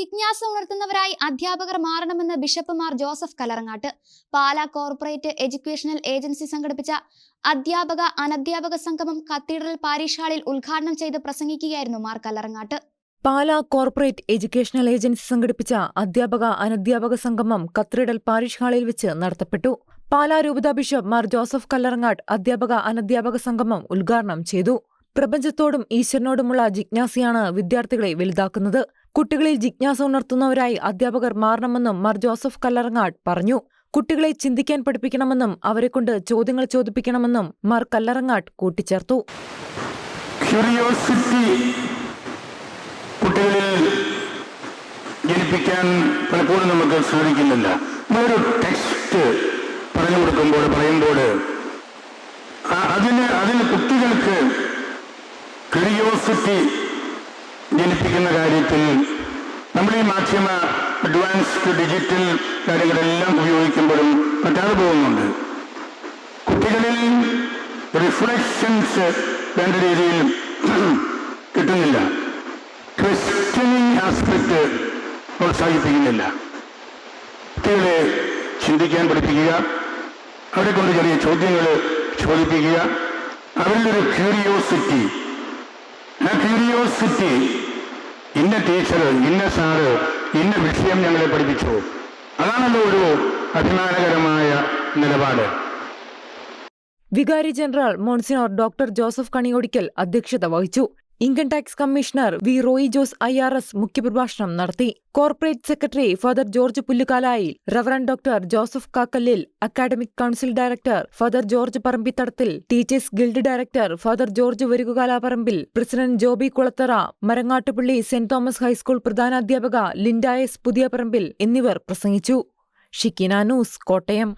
ജിജ്ഞാസ ഉണർത്തുന്നവരായി അധ്യാപകർ മാറണമെന്ന് bishop Mar Joseph Kallarangatt. Pala corporate educational agency സംഘടിപ്പിച്ച അധ്യാപക അനധ്യാപക സംഗമം കത്തീഡ്രൽ പാരിഷ് ഹാളിൽ ഉദ്ഘാടനം ചെയ്ത് പ്രസംഗിക്കുകയായിരുന്നു Mar Kallarangatt. Pala corporate educational agency സംഘടിപ്പിച്ച അധ്യാപക അനധ്യാപക സംഗമം കത്തീഡ്രൽ പാരിഷ് ഹാളിൽ വെച്ച് നടത്തപ്പെട്ടു. പാലാ രൂപത ബിഷപ്പ് മാർ ജോസഫ് കല്ലറങ്ങാട്ട് അധ്യാപക അനധ്യാപക സംഗമം ഉദ്ഘാടനം ചെയ്തു. പ്രപഞ്ചത്തോടും ഈശ്വരനോടുമുള്ള ജിജ്ഞാസയാണ് വിദ്യാർത്ഥികളെ വലുതാക്കുന്നത്. കുട്ടികളിൽ ജിജ്ഞാസ ഉണർത്തുന്നവരായി അധ്യാപകർ മാറണമെന്നും മാർ ജോസഫ് കല്ലറങ്ങാട്ട് പറഞ്ഞു. കുട്ടികളെ ചിന്തിക്കാൻ പഠിപ്പിക്കണമെന്നും അവരെക്കൊണ്ട് ചോദ്യങ്ങൾ ചോദിപ്പിക്കണമെന്നും മാർ കല്ലറങ്ങാട്ട് കൂട്ടിച്ചേർത്തു. കുട്ടികളിൽ ജനിപ്പിക്കാൻ പലപ്പോഴും നമുക്ക് സാധിക്കുന്നില്ല. ഒരു ടെക്സ്റ്റ് പറഞ്ഞു പറയുമ്പോൾ അതിന് കുട്ടികൾക്ക് ക്യൂരിയോസിറ്റി ജനിപ്പിക്കുന്ന കാര്യത്തിൽ നമ്മൾ ഈ മാധ്യമ അഡ്വാൻസ്ഡ് ഡിജിറ്റൽ കാര്യങ്ങളെല്ലാം ഉപയോഗിക്കുമ്പോഴും പറ്റാതെ പോകുന്നുണ്ട്. കുട്ടികളിൽ റിഫ്ലക്ഷൻസ് വേണ്ട രീതിയിൽ കിട്ടുന്നില്ല. ക്വസ്റ്റ്യനിങ് ആസ്പെക്ട് പ്രോത്സാഹിപ്പിക്കുന്നില്ല. കുട്ടികളെ ചിന്തിക്കാൻ പഠിപ്പിക്കുക, അവരെ കൊണ്ട് ചെറിയ ചോദ്യങ്ങൾ ചോദിപ്പിക്കുക, അവരിലൊരു ക്യൂരിയോസിറ്റി. ആ ക്യൂരിയോസിറ്റി ഇന്ന ടീച്ചർ, ഇന്ന സാറ്, ഇന്ന വിഷയം ഞങ്ങളെ പഠിപ്പിച്ചു, അതാണല്ലോ ഒരു അഭിമാനകരമായ നിലപാട്. വികാരി general monsignor doctor Joseph Kaniyodickal അധ്യക്ഷത വഹിച്ചു. Income tax commissioner V Roy Jose IRS മുഖ്യപ്രഭാഷണം നടത്തി. Corporate secretary father George Pullukalayil, reverend doctor Joseph Kakkalil, academic council director father George Parambithadathil, teachers guild director father George Varikukalaparambil, president Joby Kulathara, Marangattupally Saint Thomas high school പ്രധാനാധ്യാപക Linda S Puthiyaparambil എന്നിവർ പ്രസംഗിച്ചു. Shikkina news, Kottayam.